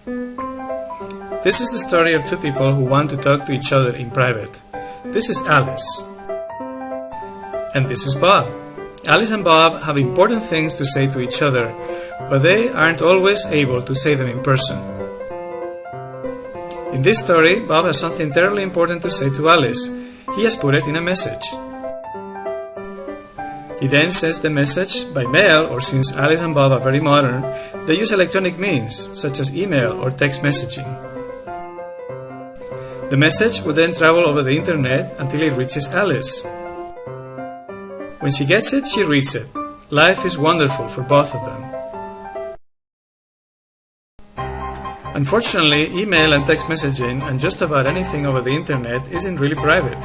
This is the story of two people who want to talk to each other in private. This is Alice. And this is Bob. Alice and Bob have important things to say to each other, but they aren't always able to say them in person. In this story, Bob has something terribly important to say to Alice. He has put it in a message. He then sends the message by mail, or since Alice and Bob are very modern, they use electronic means, such as email or text messaging. The message will then travel over the internet until it reaches Alice. When she gets it, she reads it. Life is wonderful for both of them. Unfortunately, email and text messaging and just about anything over the internet isn't really private.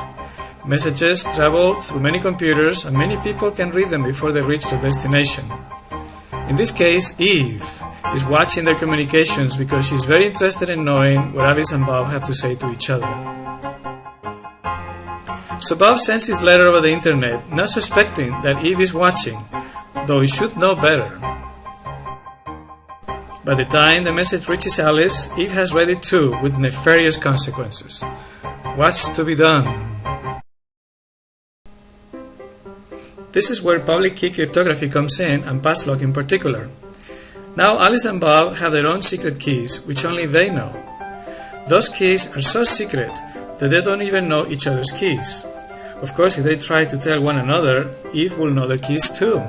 Messages travel through many computers and many people can read them before they reach their destination. In this case, Eve is watching their communications because she's very interested in knowing what Alice and Bob have to say to each other. So Bob sends his letter over the internet, not suspecting that Eve is watching, though he should know better. By the time the message reaches Alice, Eve has read it too, with nefarious consequences. What's to be done? This is where public key cryptography comes in, and PassLok in particular. Now Alice and Bob have their own secret keys, which only they know. Those keys are so secret that they don't even know each other's keys. Of course, if they try to tell one another, Eve will know their keys too.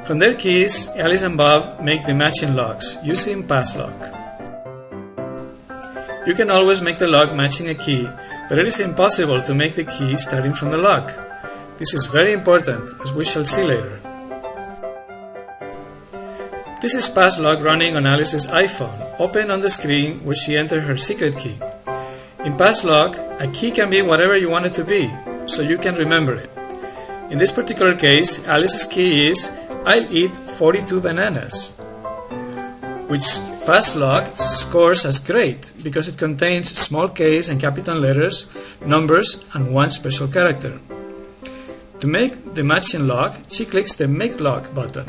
From their keys, Alice and Bob make the matching locks using PassLok. You can always make the lock matching a key, but it is impossible to make the key starting from the lock. This is very important, as we shall see later. This is PassLok running on Alice's iPhone, open on the screen where she entered her secret key. In PassLok, a key can be whatever you want it to be, so you can remember it. In this particular case, Alice's key is, I'll eat 42 bananas, which PassLok scores as great because it contains small k's and capital letters, numbers, and one special character. To make the matching lock, she clicks the Make Lock button.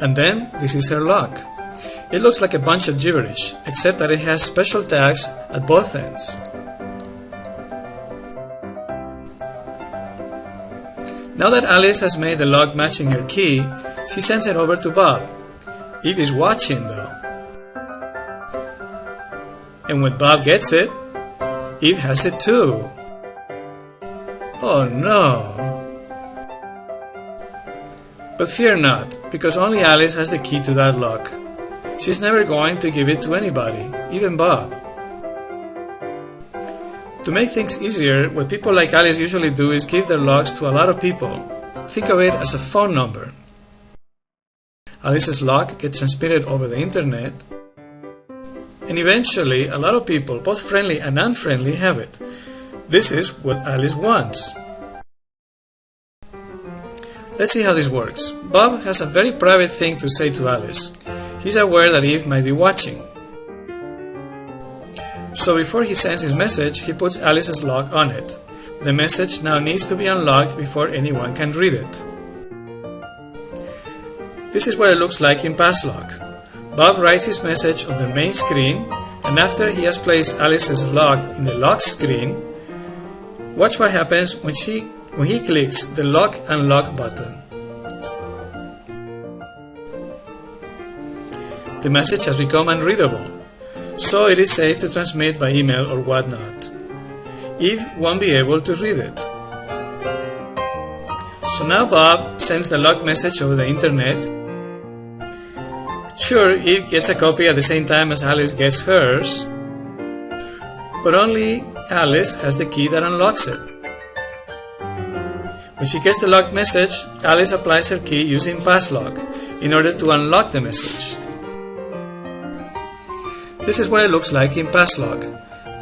And then this is her lock. It looks like a bunch of gibberish, except that it has special tags at both ends. Now that Alice has made the lock matching her key, she sends it over to Bob. Eve is watching though. And when Bob gets it, Eve has it too. Oh no! But fear not, because only Alice has the key to that lock. She's never going to give it to anybody, even Bob. To make things easier, what people like Alice usually do is give their locks to a lot of people. Think of it as a phone number. Alice's lock gets transmitted over the internet, and eventually a lot of people, both friendly and unfriendly, have it. This is what Alice wants. Let's see how this works. Bob has a very private thing to say to Alice. He's aware that Eve might be watching. So before he sends his message, he puts Alice's lock on it. The message now needs to be unlocked before anyone can read it. This is what it looks like in PassLok. Bob writes his message on the main screen, and after he has placed Alice's lock in the lock screen, watch what happens when he clicks the Lock Unlock button. The message has become unreadable, so it is safe to transmit by email or whatnot. Eve won't be able to read it. So now Bob sends the locked message over the internet. Sure, Eve gets a copy at the same time as Alice gets hers, but only Alice has the key that unlocks it. When she gets the locked message, Alice applies her key using PassLok in order to unlock the message. This is what it looks like in PassLok.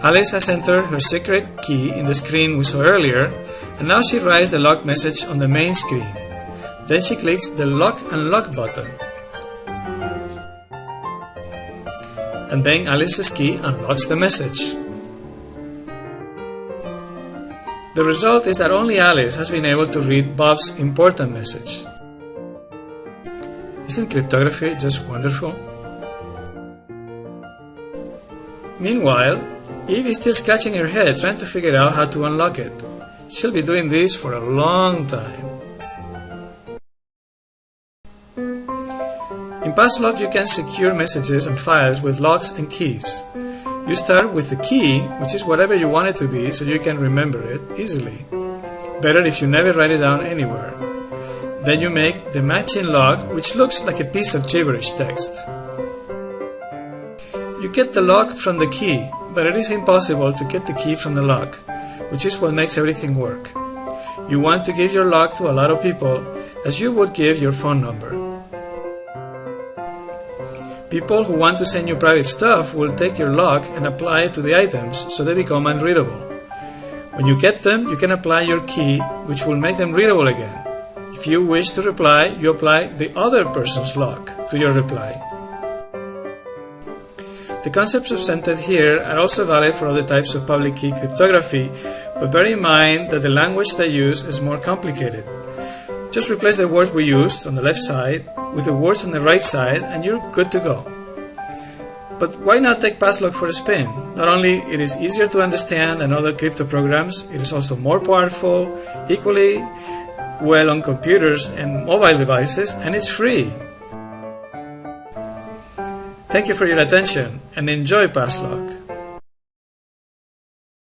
Alice has entered her secret key in the screen we saw earlier, and now she writes the locked message on the main screen. Then she clicks the Lock Unlock button. And then Alice's key unlocks the message. The result is that only Alice has been able to read Bob's important message. Isn't Isn't cryptography just wonderful? Meanwhile, Eve is still scratching her head trying to figure out how to unlock it. She'll be doing this for a long time. In PassLok, you can secure messages and files with locks and keys. You start with the key, which is whatever you want it to be, so you can remember it easily. Better if you never write it down anywhere. Then you make the matching lock, which looks like a piece of gibberish text. You get the lock from the key, but it is impossible to get the key from the lock, which is what makes everything work. You want to give your lock to a lot of people, as you would give your phone number. People who want to send you private stuff will take your lock and apply it to the items so they become unreadable. When you get them, you can apply your key, which will make them readable again. If you wish to reply, you apply the other person's lock to your reply. The concepts presented here are also valid for other types of public key cryptography, but bear in mind that the language they use is more complicated. Just replace the words we used on the left side with the words on the right side and you're good to go. But why not take PassLok for a spin? Not only it is easier to understand than other crypto programs, it is also more powerful, equally well on computers and mobile devices, and it's free. Thank you for your attention and enjoy PassLok.